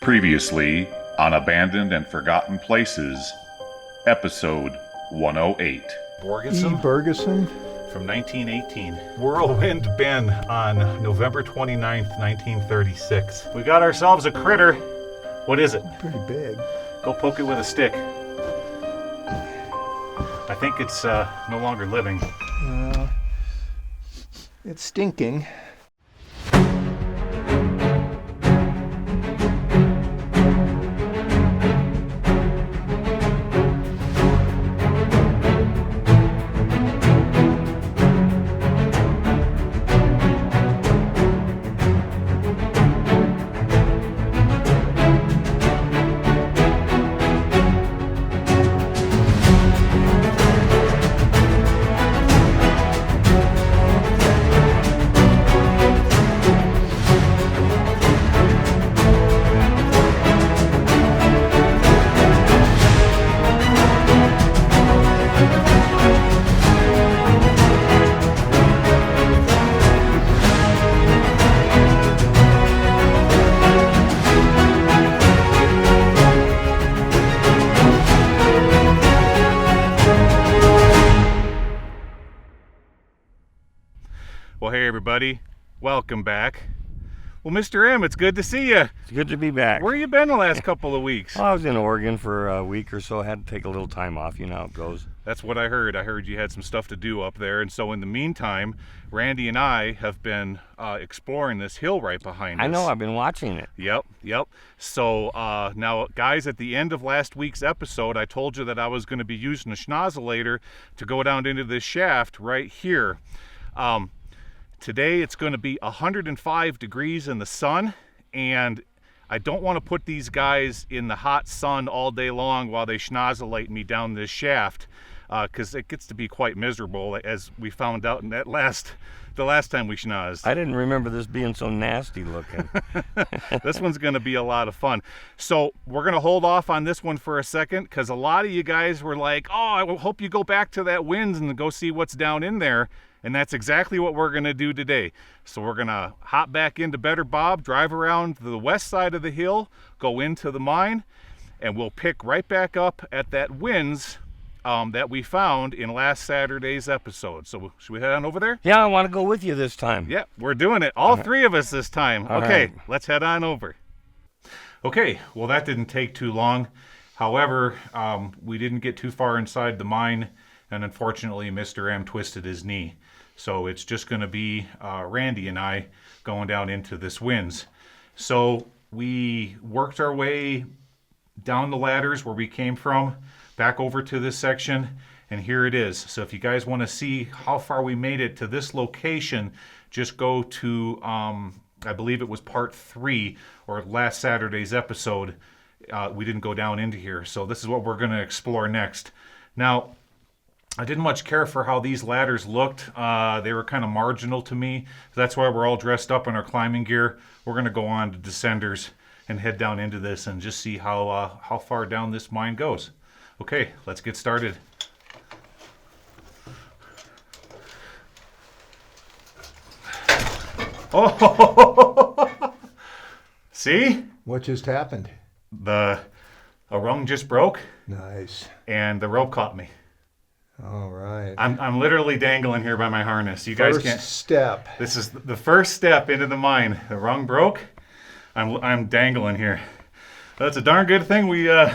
Previously on Abandoned and Forgotten Places, Episode 108. Borgeson Bergeson? from 1918. Whirlwind Ben on November 29th, 1936. We got ourselves a critter. What is it? Pretty big. Go poke it with a stick. I think it's no longer living. It's stinking. Well, hey everybody, welcome back. Well, Mr. M, it's good to see you. It's good to be back. Where you been the last couple of weeks? Well, I was in Oregon for a week or so. I had to take a little time off. You know how it goes. That's what I heard. I heard you had some stuff to do up there, and so in the meantime, Randy and I have been exploring this hill right behind us. I know, I've been watching it. Yep. So now, guys, at the end of last week's episode, I told you that I was going to be using a schnozzulator to go down into this shaft right here. Today it's going to be 105 degrees in the sun, and I don't want to put these guys in the hot sun all day long while they schnozzulate me down this shaft, because it gets to be quite miserable, as we found out in the last time we schnozzed. I didn't remember this being so nasty looking. This one's going to be a lot of fun. So we're going to hold off on this one for a second, because a lot of you guys were like, oh, I hope you go back to that winds and go see what's down in there. And that's exactly what we're going to do today. So we're going to hop back into Better Bob, drive around the west side of the hill, go into the mine, and we'll pick right back up at that winds that we found in last Saturday's episode. So should we head on over there? Yeah, I want to go with you this time. Yeah, we're doing it. All three of us this time. All Okay, right. Let's head on over. Okay, well that didn't take too long. However, we didn't get too far inside the mine, and unfortunately Mr. M twisted his knee. So it's just going to be Randy and I going down into this winds. So we worked our way down the ladders where we came from, back over to this section, and here it is. So if you guys want to see how far we made it to this location, just go to, I believe it was part 3, or last Saturday's episode. We didn't go down into here. So this is what we're going to explore next. Now, I didn't much care for how these ladders looked. They were kind of marginal to me. That's why we're all dressed up in our climbing gear. We're going to go on to descenders and head down into this and just see how far down this mine goes. Okay, let's get started. Oh, see? What just happened? A rung just broke, Nice. and the rope caught me. All right. I'm literally dangling here by my harness. You guys First can't. step. This is the first step into the mine. The rung broke. I'm dangling here. That's a darn good thing we darn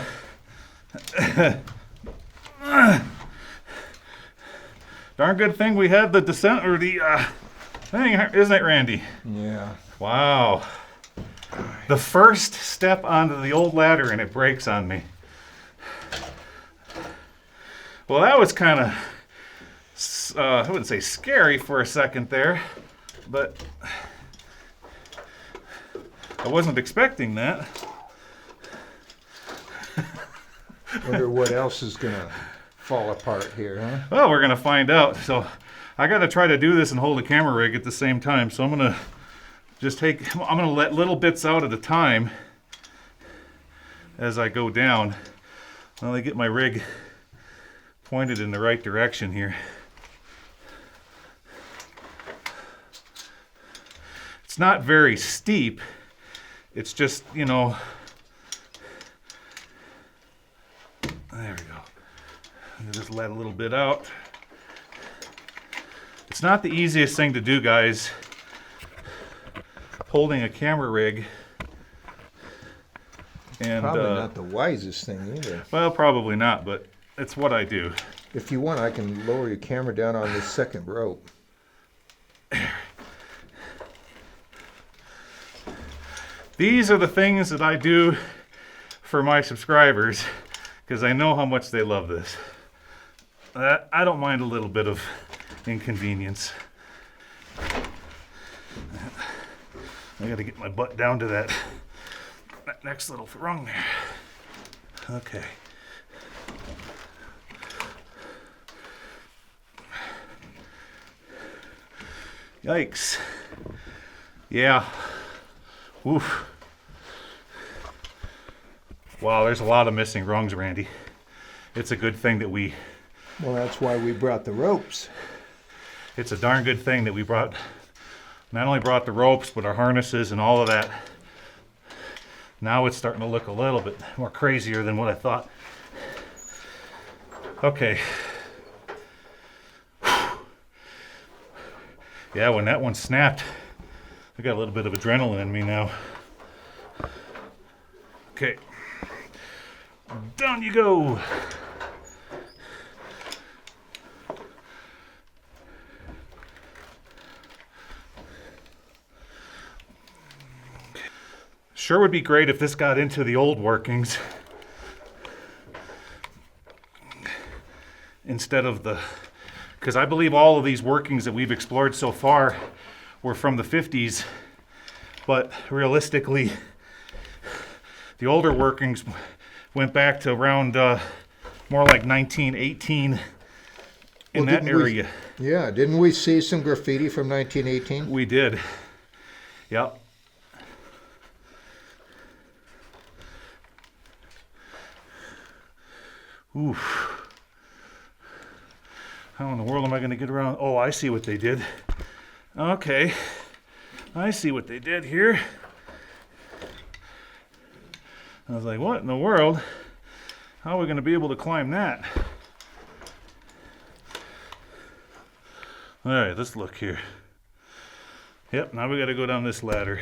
good thing we had the descent or the thing, isn't it, Randy? Yeah. Wow. The first step onto the old ladder and it breaks on me. Well, that was kind of, I wouldn't say scary for a second there, but I wasn't expecting that. Wonder what else is going to fall apart here, huh? Well, we're going to find out. So I got to try to do this and hold a camera rig at the same time. So I'm going to let little bits out at a time as I go down. I'll get my rig pointed in the right direction here. It's not very steep. It's just, you know, There we go. And just let a little bit out. It's not the easiest thing to do, guys, holding a camera rig. And, Probably not the wisest thing either. well, probably not, but it's what I do. If you want, I can lower your camera down on this second rope. These are the things that I do for my subscribers because I know how much they love this. I don't mind a little bit of inconvenience. I gotta get my butt down to that next little rung there. Okay. Yikes. Yeah. Oof. Wow, there's a lot of missing rungs, Randy. It's a good thing that Well, that's why we brought the ropes. it's a darn good thing that we not only brought the ropes, but our harnesses and all of that. Now it's starting to look a little bit more crazier than what I thought. Okay. Yeah, when that one snapped, I got a little bit of adrenaline in me now. Okay. Down you go. Sure would be great if this got into the old workings instead of because I believe all of these workings that we've explored so far were from the 50s, but realistically the older workings went back to around more like 1918 in that area. Yeah, didn't we see some graffiti from 1918? We did. Yep. Oof. How in the world am I going to get around? Oh, I see what they did. Okay. I see what they did here. I was like, what in the world? How are we going to be able to climb that? All right, let's look here. Yep, now we got to go down this ladder.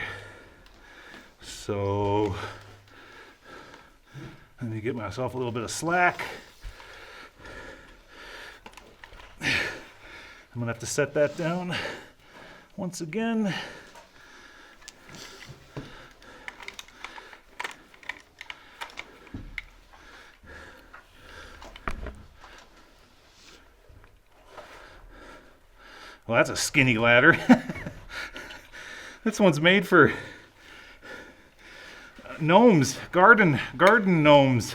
So, let me get myself a little bit of slack. I'm gonna have to set that down once again. Well, that's a skinny ladder. This one's made for gnomes, garden gnomes.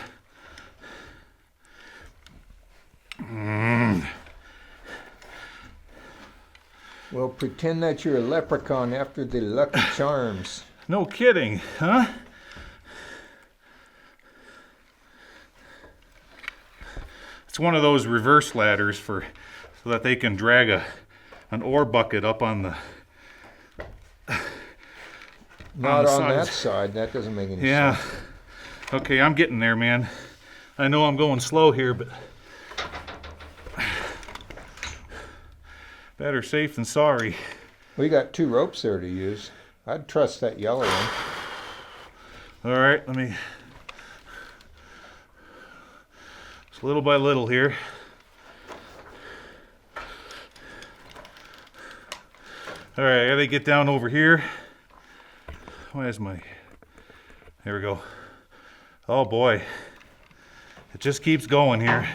Well, pretend that you're a leprechaun after the Lucky Charms. No kidding, huh? It's one of those reverse ladders so that they can drag an ore bucket up on the Not on sides. that side. That doesn't make any Yeah. sense. Okay, I'm getting there, man. I know I'm going slow here, but better safe than sorry. We got 2 ropes there to use. I'd trust that yellow one. All right, let me just little by little here. All right, I gotta get down over here. Where's my... There we go. Oh boy. It just keeps going here.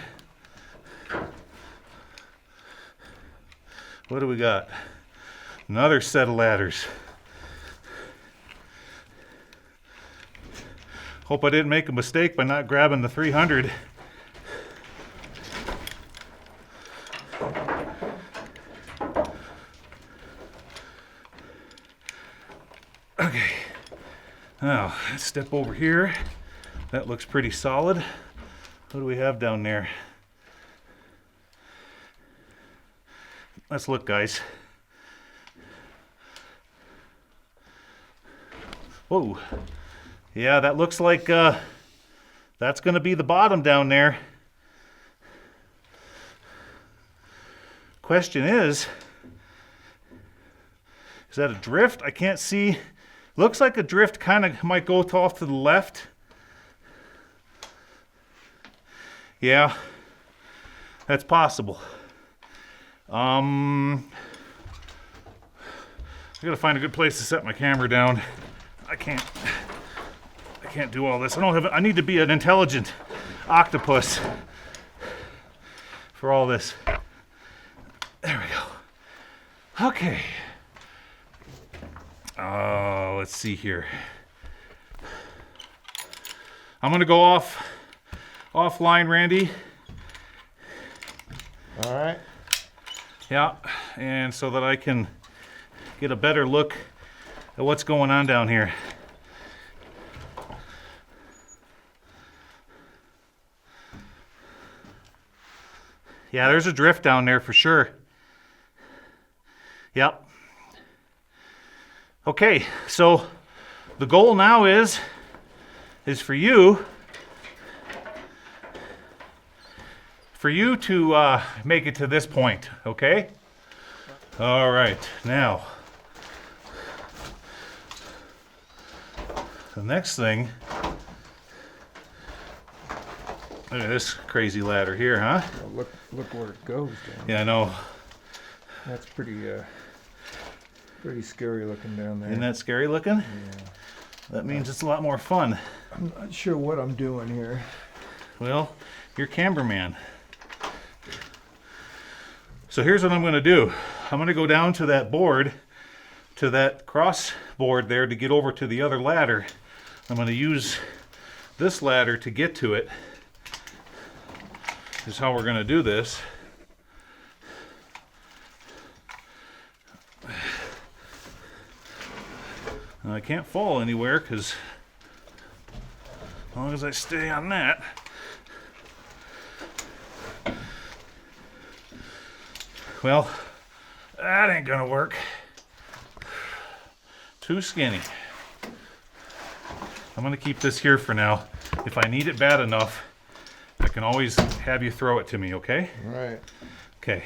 What do we got? Another set of ladders. Hope I didn't make a mistake by not grabbing the 300. Okay. Now, let's step over here. That looks pretty solid. What do we have down there? Let's look, guys. Whoa. Yeah, that looks like that's going to be the bottom down there. question is that a drift? I can't see. Looks like a drift kind of might go off to the left. Yeah, that's possible. I gotta find a good place to set my camera down. I can't do all this. I need to be an intelligent octopus for all this. There we go. Okay. Let's see here. I'm gonna go offline, Randy. All right. Yeah, and so that I can get a better look at what's going on down here. Yeah, there's a drift down there for sure. Yep. Okay, so the goal now is for you to make it to this point, okay? All right, now the next thing. Look at this crazy ladder here, huh? Well, look where it goes down. Yeah, I know. That's pretty scary looking down there. Isn't that scary looking? Yeah. That means it's a lot more fun. I'm not sure what I'm doing here. Well, you're cameraman. So here's what I'm going to do. I'm going to go down to that board, to that cross board there to get over to the other ladder. I'm going to use this ladder to get to it. This is how we're going to do this. Now, I can't fall anywhere because as long as I stay on that. Well, that ain't gonna work. Too skinny. I'm gonna keep this here for now. If I need it bad enough, I can always have you throw it to me, okay? All right. Okay.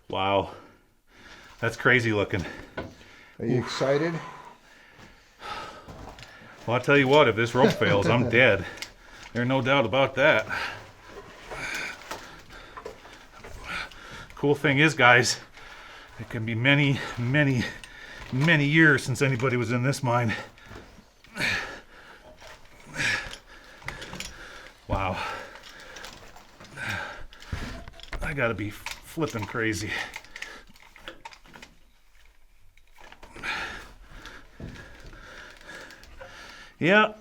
Wow. That's crazy looking. Are you excited? Well, I'll tell you what, if this rope fails, I'm dead. There's no doubt about that. Cool thing is, guys, it can be many, many, many years since anybody was in this mine. Wow. I gotta be flipping crazy. Yeah,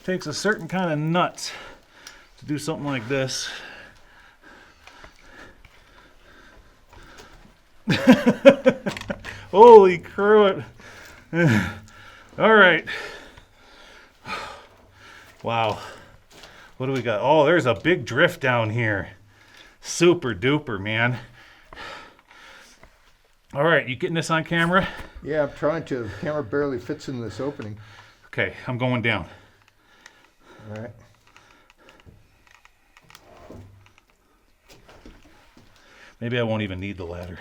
takes a certain kind of nuts to do something like this. Holy crud. All right. Wow. What do we got? Oh, there's a big drift down here. Super duper, man. All right, you getting this on camera? Yeah, I'm trying to. The camera barely fits in this opening. Okay, I'm going down. All right. Maybe I won't even need the ladder.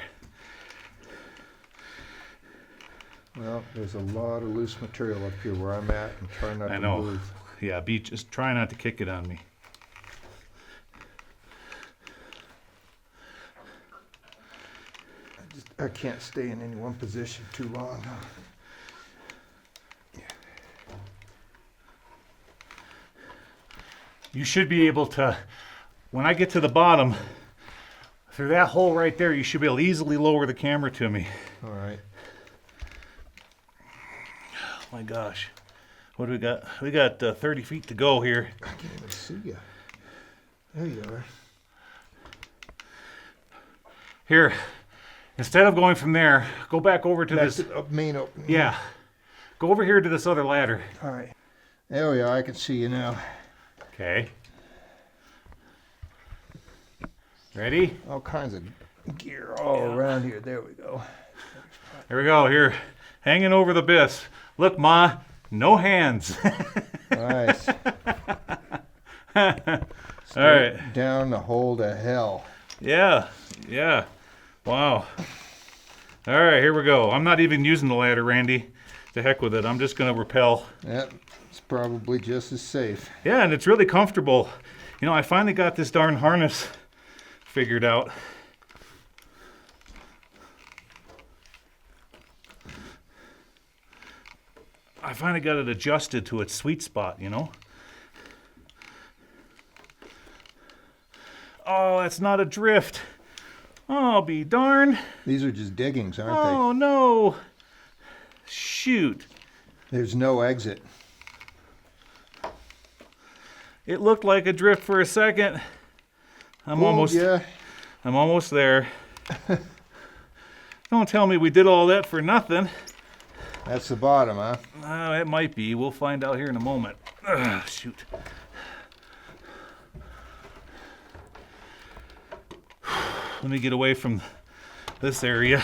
Well, there's a lot of loose material up here where I'm at. I'm trying not I to know. move. Yeah, just try not to kick it on me. I can't stay in any one position too long. You should be able to, when I get to the bottom, through that hole right there, you should be able to easily lower the camera to me. All right. Oh my gosh. What do we got? We got 30 feet to go here. I can't even see you. There you are. Here, instead of going from there, go back over to That's this. the main opening. Yeah. Go over here to this other ladder. All right. There we are. I can see you now. Okay. Ready? All kinds of gear all around here. There we go. Here we go. Here, hanging over the abyss. Look, Ma, no hands. Nice. All right. Down the hole to hell. Yeah. Yeah. Wow. All right, here we go. I'm not even using the ladder, Randy. To heck with it. I'm just going to rappel. Yep, it's probably just as safe. Yeah, and it's really comfortable. You know, I finally got this darn harness figured out. I finally got it adjusted to its sweet spot, you know? Oh, that's not a drift. Oh, be darned. These are just diggings, aren't Oh, no. Shoot. they? There's no exit. It looked like a drift for a second. I'm almost there. Don't tell me we did all that for nothing. That's the bottom, huh? It might be. We'll find out here in a moment. Shoot. Let me get away from this area.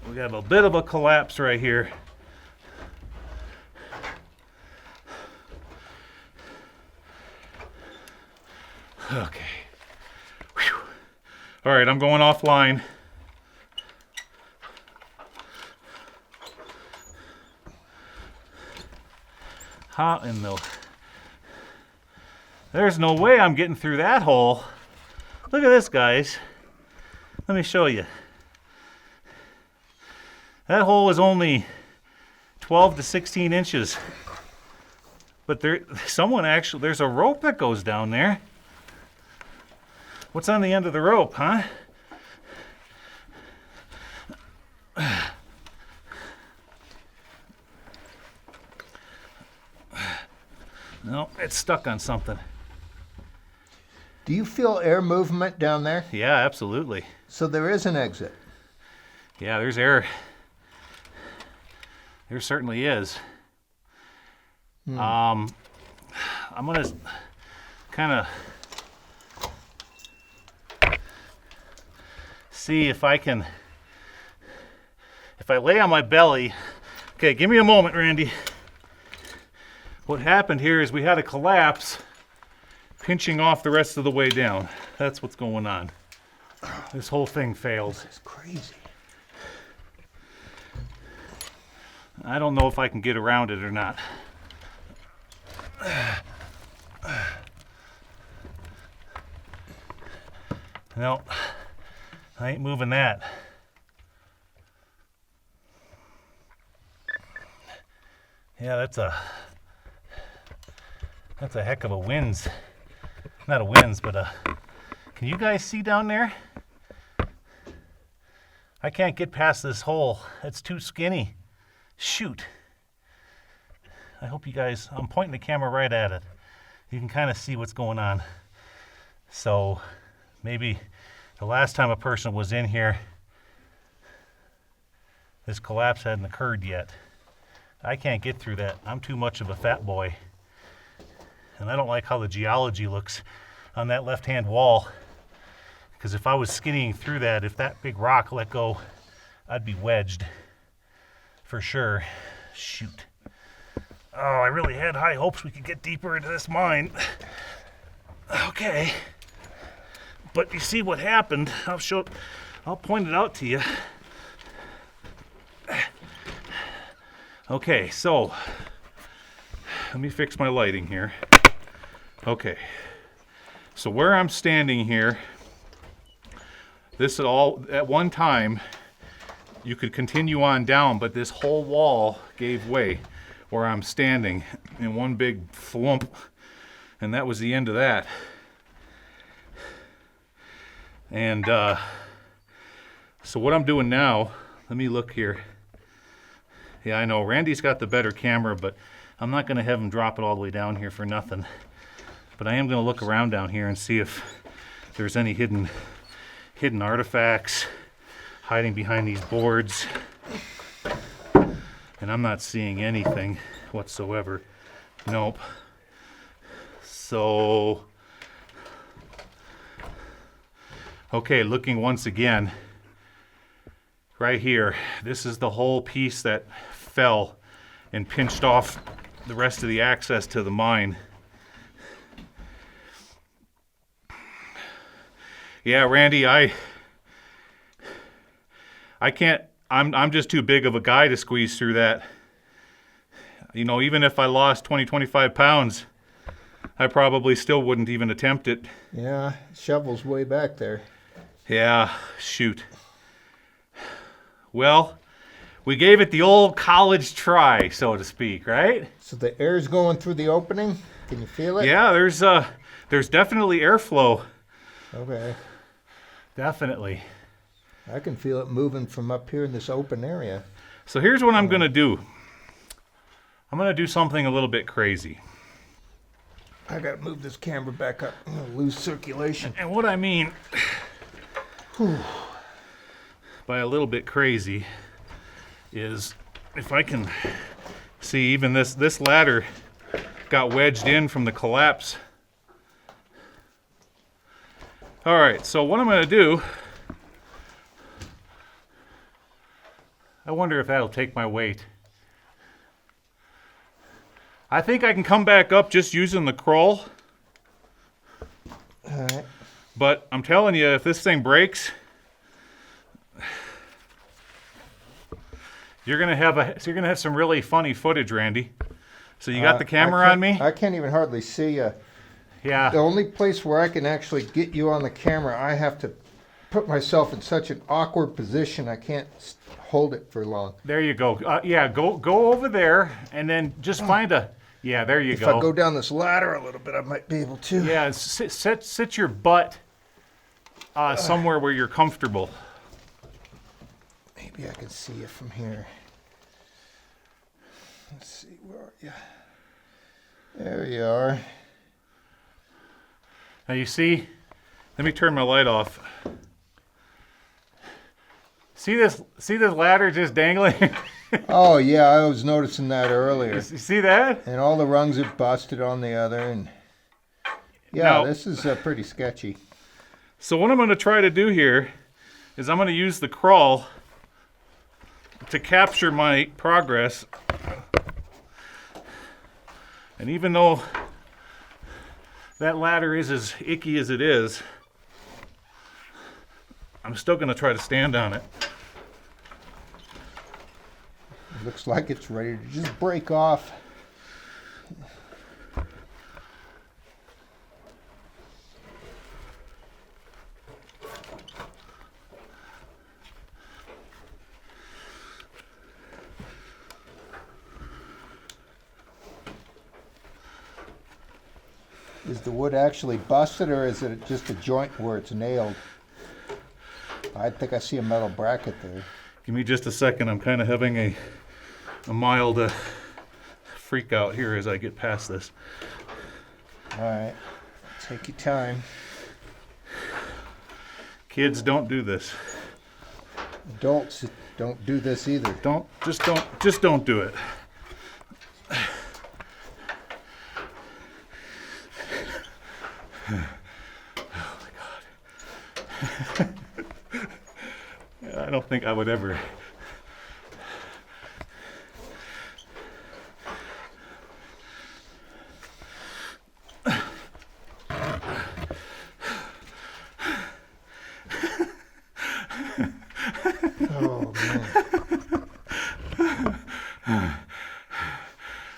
We got a bit of a collapse right here. Okay. Whew. All right, I'm going offline. How in the... There's no way I'm getting through that hole. Look at this, guys. Let me show you. That hole is only 12 to 16 inches. But there's a rope that goes down there. What's on the end of the rope, huh? No, it's stuck on something. Do you feel air movement down there? Yeah, absolutely. So there is an exit. Yeah, there's air. There certainly is. I'm gonna kind of see if I can, if I lay on my belly. Okay, give me a moment, Randy. What happened here is we had a collapse pinching off the rest of the way down. That's what's going on. This whole thing failed. This is crazy. I don't know if I can get around it or not. No, I ain't moving that. Yeah, that's a heck of a winds. Not a winds, but can you guys see down there? I can't get past this hole. It's too skinny. Shoot. I hope you guys, I'm pointing the camera right at it. You can kind of see what's going on. So maybe the last time a person was in here, this collapse hadn't occurred yet. I can't get through that. I'm too much of a fat boy. And I don't like how the geology looks on that left-hand wall. Because if I was skinnying through that, if that big rock let go, I'd be wedged. For sure. Shoot. Oh, I really had high hopes we could get deeper into this mine. Okay. But you see what happened. I'll point it out to you. Okay, so let me fix my lighting here. Okay. So where I'm standing here, this all at one time you could continue on down, but this whole wall gave way where I'm standing in one big flump, and that was the end of that. And so what I'm doing now, let me look here. Yeah, I know Randy's got the better camera, but I'm not going to have him drop it all the way down here for nothing. But I am going to look around down here and see if there's any hidden artifacts hiding behind these boards. And I'm not seeing anything whatsoever. Nope. So, okay, looking once again, right here, this is the whole piece that fell and pinched off the rest of the access to the mine. Yeah, Randy, I can't. I'm just too big of a guy to squeeze through that. You know, even if I lost 20, 25 pounds, I probably still wouldn't even attempt it. Yeah, shovel's way back there. Yeah, shoot. Well, we gave it the old college try, so to speak, right? So the air's going through the opening? Can you feel it? Yeah, there's definitely airflow. Okay. Definitely. I can feel it moving from up here in this open area. So here's what I'm going to do. I'm going to do something a little bit crazy. I got to move this camera back up. I'm going to lose circulation. And what I mean by a little bit crazy is if I can see, even this ladder got wedged in from the collapse. All right, so what I'm going to do, I wonder if that'll take my weight. I think I can come back up just using the crawl. All right. But I'm telling you, if this thing breaks, you're gonna have some really funny footage, Randy. So you got the camera on me? I can't even hardly see you. Yeah. The only place where I can actually get you on the camera, I have to put myself in such an awkward position I can't hold it for long. There you go. Yeah, go over there and then just find a. Yeah, there you go. If I go down this ladder a little bit, I might be able to. Yeah, sit your butt somewhere where you're comfortable. Maybe I can see you from here. Let's see, where are you? There you are. Now you see, let me turn my light off. See this ladder just dangling? Oh yeah, I was noticing that earlier. You see that? And all the rungs are busted on the other, and yeah, Now- this is pretty sketchy. So what I'm going to try to do here is I'm going to use the crawl to capture my progress. And even though that ladder is as icky as it is, I'm still going to try to stand on it. It looks like it's ready to just break off. Is the wood actually busted, or is it just a joint where it's nailed? I think I see a metal bracket there. Give me just a second. I'm kind of having a mild freak out here as I get past this. All right, take your time. Kids, don't do this. Adults don't do this either. Just don't do it. Oh my God. I don't think I would ever. Oh man.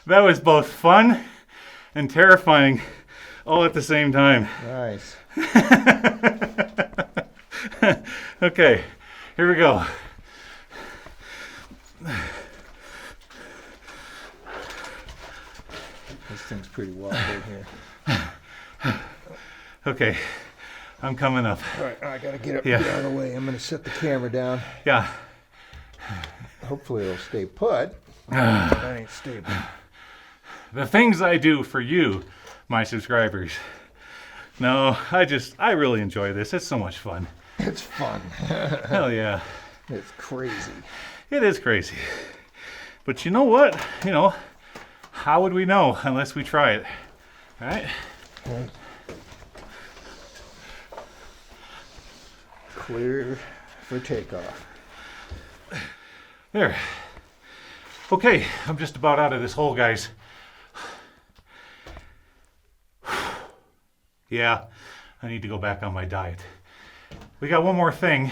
That was both fun and terrifying all at the same time. Nice. Okay, here we go. This thing's pretty wild in here. Okay, I'm coming up. All right, I gotta get Yeah. out of the way. I'm gonna set the camera down. Yeah. Hopefully it'll stay put. That ain't stable. The things I do for you, my subscribers. No, I really enjoy this. It's so much fun. It's fun. Hell yeah. It's crazy. It is crazy. But you know what? You know, how would we know unless we try it? Right? Okay. Clear for takeoff. There. Okay, I'm just about out of this hole, guys. Yeah, I need to go back on my diet. We got one more thing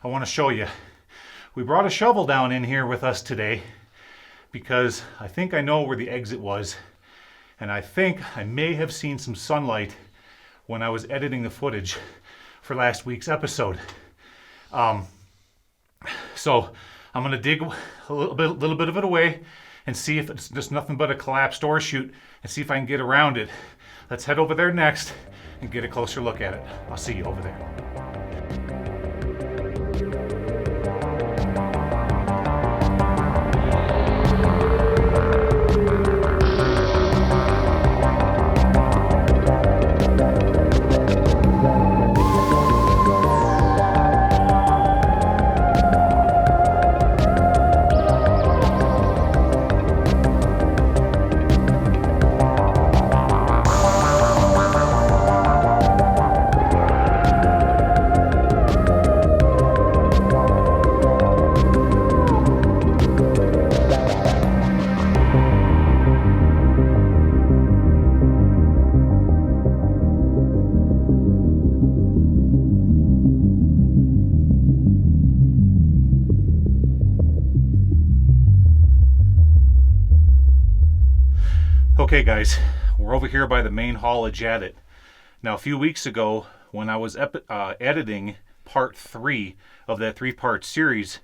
I want to show you. We brought a shovel down in here with us today because I think I know where the exit was, and I think I may have seen some sunlight when I was editing the footage for last week's episode. So I'm going to dig a little bit of it away and see if it's just nothing but a collapsed ore chute and see if I can get around it. Let's head over there next and get a closer look at it. I'll see you over there. Okay guys, we're over here by the main haulage at it. Now a few weeks ago when I was editing part 3 of that 3-part series,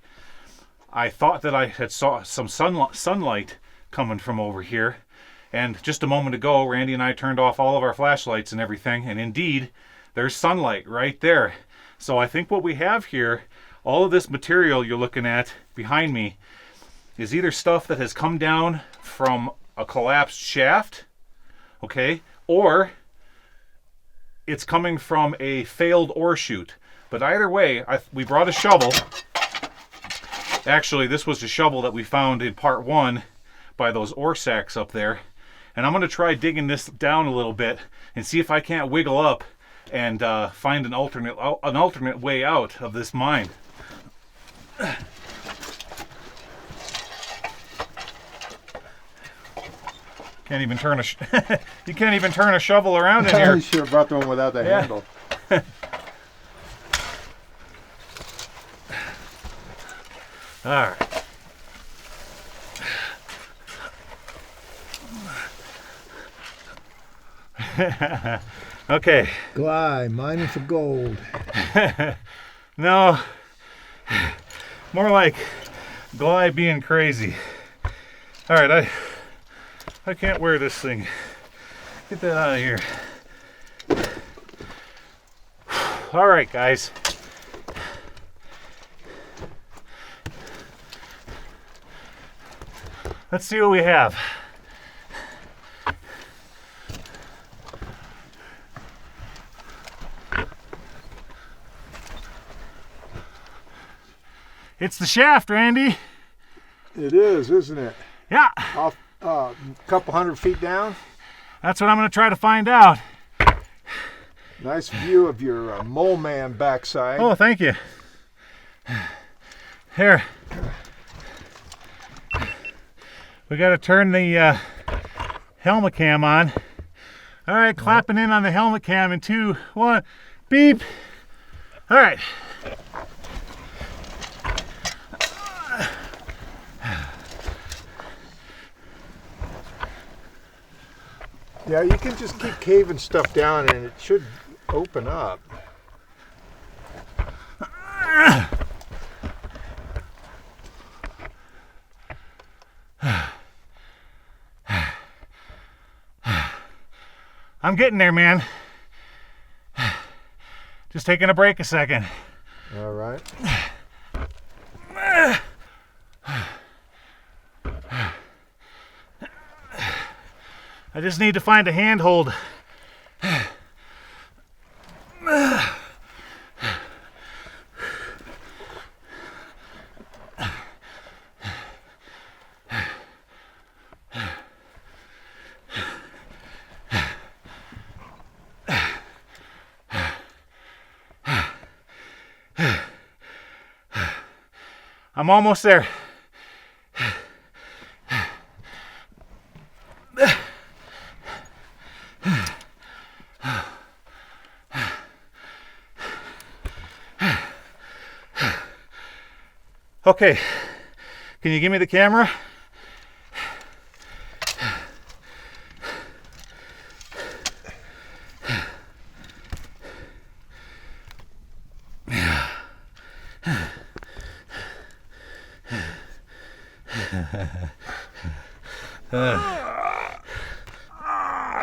I thought that I had saw some sunlight coming from over here, and just a moment ago Randy and I turned off all of our flashlights and everything, and indeed there's sunlight right there. So I think what we have here, all of this material you're looking at behind me, is either stuff that has come down from a collapsed shaft, okay, or it's coming from a failed ore chute. But either way, we brought a shovel. Actually, this was the shovel that we found in part 1 by those ore sacks up there. And I'm going to try digging this down a little bit and see if I can't wiggle up and find an alternate way out of this mine. Can't even turn you can't even turn a shovel around in here. You should have brought the one without the handle. All right. Okay. Gly, mining for gold. No, more like Gly being crazy. All right, I can't wear this thing. Get that out of here. All right, guys. Let's see what we have. It's the shaft, Randy. It is, isn't it? Yeah. Off a couple 100 feet down. That's what I'm going to try to find out. Nice view of your mole man backside. Oh, thank you. Here. We got to turn the helmet cam on. All right, clapping in on the helmet cam in 2, 1, beep. All right. Yeah, you can just keep caving stuff down and it should open up. I'm getting there, man. Just taking a break a second. All right. I just need to find a handhold. I'm almost there. Okay, can you give me the camera?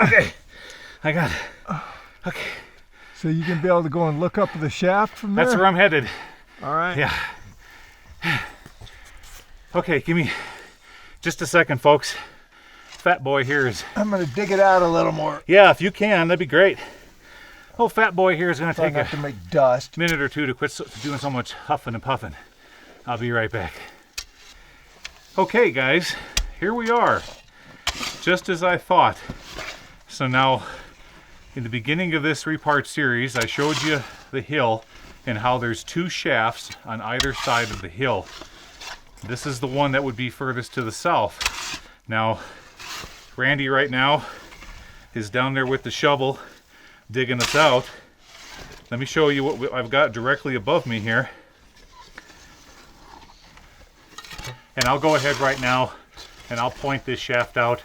Okay, I got it. Okay. So you can be able to go and look up the shaft from there? That's where I'm headed. All right. Yeah. Okay, give me just a second, folks. Fat boy here is... I'm going to dig it out a little more. Yeah, if you can, that'd be great. Oh, fat boy here is going to Try take not a to make dust. minute or two to quit doing so much huffing and puffing. I'll be right back. Okay, guys, here we are. Just as I thought. So now, in the beginning of this 3-part series, I showed you the hill and how there's 2 shafts on either side of the hill. This is the one that would be furthest to the south. Now, Randy right now is down there with the shovel digging us out. Let me show you what I've got directly above me here. And I'll go ahead right now and I'll point this shaft out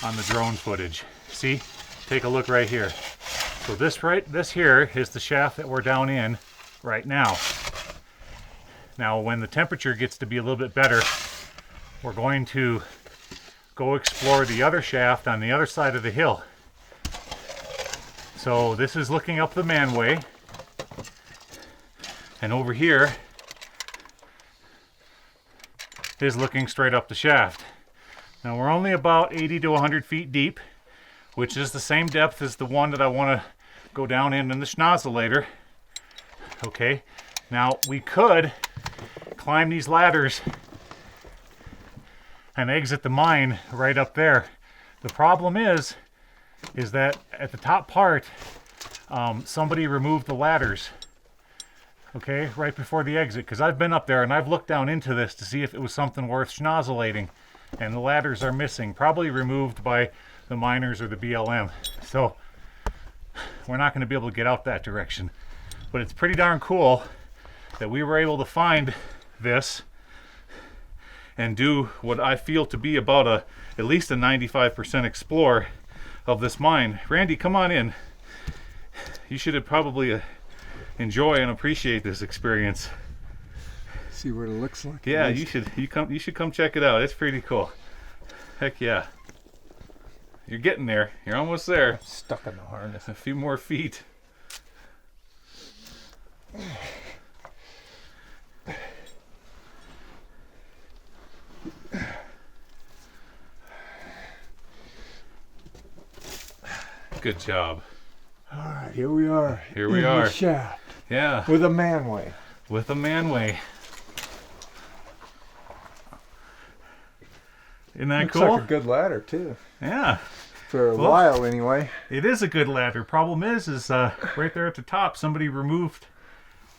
on the drone footage. See? Take a look right here. So this here is the shaft that we're down in right now. Now when the temperature gets to be a little bit better, we're going to go explore the other shaft on the other side of the hill. So this is looking up the manway. And over here is looking straight up the shaft. Now we're only about 80 to 100 feet deep, which is the same depth as the one that I want to go down in the schnozzle later. Okay, now we could climb these ladders and exit the mine right up there. The problem is that at the top part, somebody removed the ladders. Okay, right before the exit, because I've been up there and I've looked down into this to see if it was something worth schnozzulating, and the ladders are missing, probably removed by the miners or the BLM. So we're not going to be able to get out that direction. But it's pretty darn cool that we were able to find this and do what I feel to be about at least a 95% explore of this mine. Randy, come on in. You should probably enjoy and appreciate this experience. See what it looks like. Yeah, you should come check it out. It's pretty cool. Heck yeah. You're getting there. You're almost there. Stuck in the harness. A few more feet. Good job. All right, here we are. Here we in are. The shaft. Yeah. With a manway. With a manway. Isn't that Looks cool? like a good ladder too. Yeah. For a Well, while anyway. It is a good ladder. Problem is right there at the top, somebody removed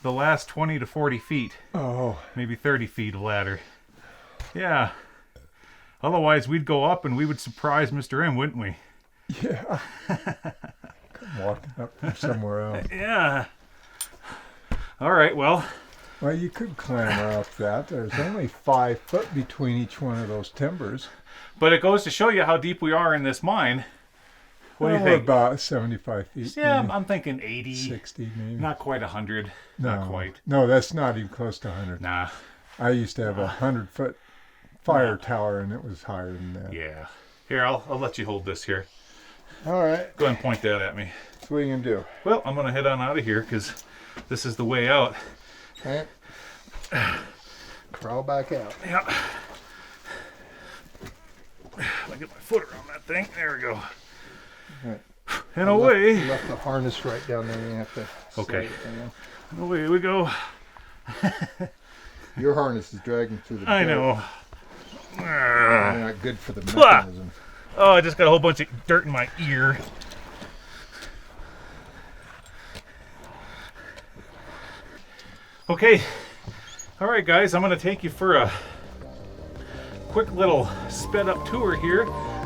the last 20 to 40 feet. Oh. Maybe 30 feet of ladder. Yeah. Otherwise, we'd go up and we would surprise Mr. M, wouldn't we? Yeah. Come walking up from somewhere else. Yeah. All right, well. Well, you could clamber up that. There's only 5 foot between each one of those timbers. But it goes to show you how deep we are in this mine. What do you We're think? about 75 feet. Yeah, maybe. I'm thinking 80. 60 maybe. Not quite 100. No. Not quite. No, that's not even close to 100. Nah. I used to have a 100-foot fire tower, and it was higher than that. Yeah. Here, I'll let you hold this here. All right. Go ahead and point that at me. So what are you going to do? Well, I'm going to head on out of here because this is the way out. Okay. Crawl back out. Yeah. I get my foot around that thing. There we go. Right. And away. You left the harness right down there. You have to. Okay. slide it down. And away we go. Your harness is dragging through the. I dirt. know. They're not good for the mechanism. Oh, I just got a whole bunch of dirt in my ear. Okay. All right, guys, I'm going to take you for a quick little sped up tour here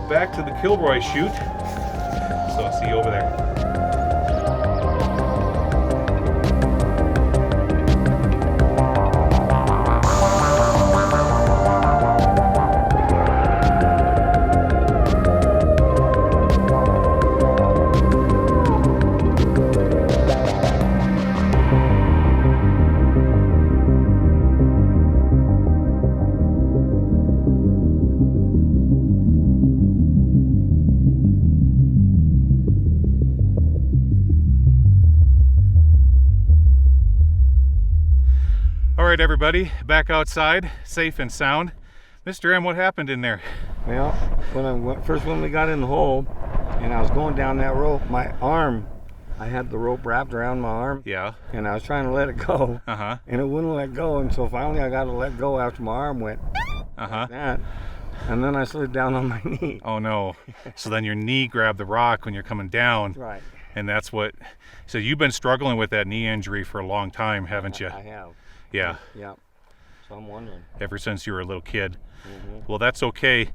back to the Kilroy chute. So I'll see you over there. right, everybody, back outside, safe and sound. Mr. M, what happened in there? Well, when we got in the hole, and I was going down that rope, my arm, I had the rope wrapped around my arm. Yeah. And I was trying to let it go. Uh-huh. And it wouldn't let go, and so finally I got to let go after my arm went like that. And then I slid down on my knee. Oh no. So then your knee grabbed the rock when you're coming down. Right. And that's what, so you've been struggling with that knee injury for a long time, haven't you? I have. Yeah. Yeah. So I'm wondering. Ever since you were a little kid. Mm-hmm. Well, that's okay.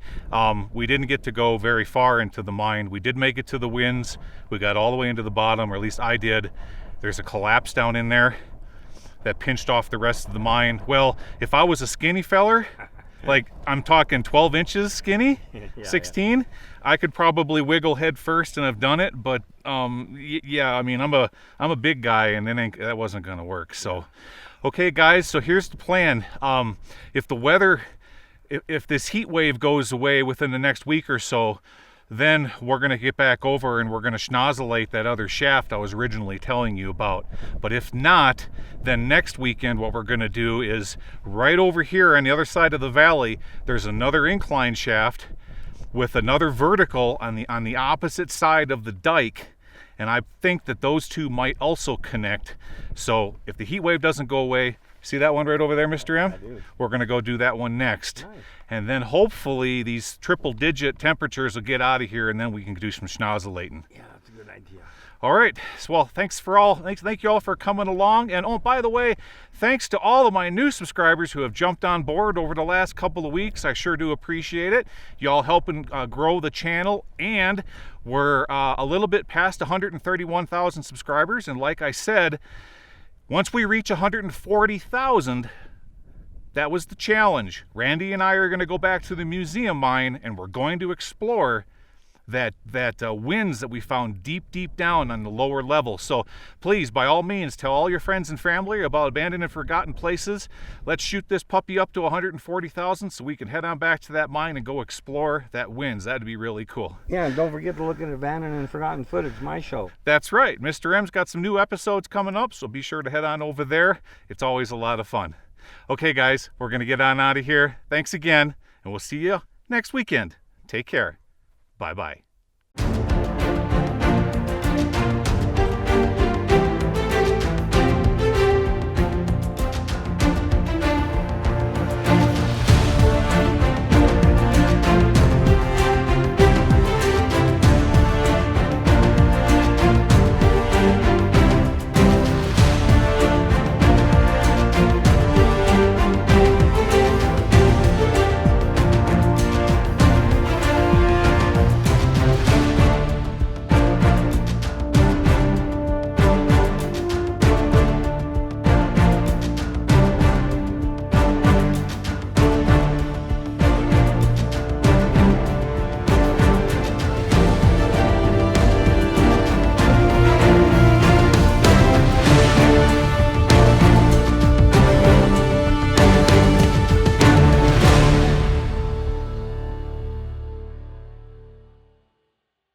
We didn't get to go very far into the mine. We did make it to the winds. We got all the way into the bottom, or at least I did. There's a collapse down in there that pinched off the rest of the mine. Well, if I was a skinny feller, like I'm talking 12 inches skinny, 16, I could probably wiggle head first and have done it. But yeah, I mean, I'm a big guy, and that wasn't gonna work. So, okay, guys. So here's the plan. If the weather, if this heat wave goes away within the next week or so, then we're going to get back over and we're going to schnozzolate that other shaft I was originally telling you about. But if not, then next weekend what we're going to do is right over here on the other side of the valley, there's another incline shaft with another vertical on the opposite side of the dike. And I think that those two might also connect. So if the heat wave doesn't go away, see that one right over there, Mr. M? I do. We're going to go do that one next. Nice. And then hopefully these triple-digit temperatures will get out of here, and then we can do some schnozzolating. Yeah, that's a good idea. All right. Well, thank you all for coming along. And oh, by the way, thanks to all of my new subscribers who have jumped on board over the last couple of weeks. I sure do appreciate it. Y'all helping grow the channel, and we're a little bit past 131,000 subscribers. And like I said, once we reach 140,000, that was the challenge. Randy and I are going to go back to the museum mine, and we're going to explore that winds that we found deep down on the lower level. So please, by all means, tell all your friends and family about abandoned and forgotten places. Let's shoot this puppy up to 140,000 so we can head on back to that mine and go explore that winds. That'd be really cool. Yeah, and don't forget to look at Abandoned and Forgotten Footage, my show. That's right. Mr. M's got some new episodes coming up, so be sure to head on over there. It's always a lot of fun. Okay, guys, we're going to get on out of here. Thanks again, and we'll see you next weekend. Take care. Bye-bye.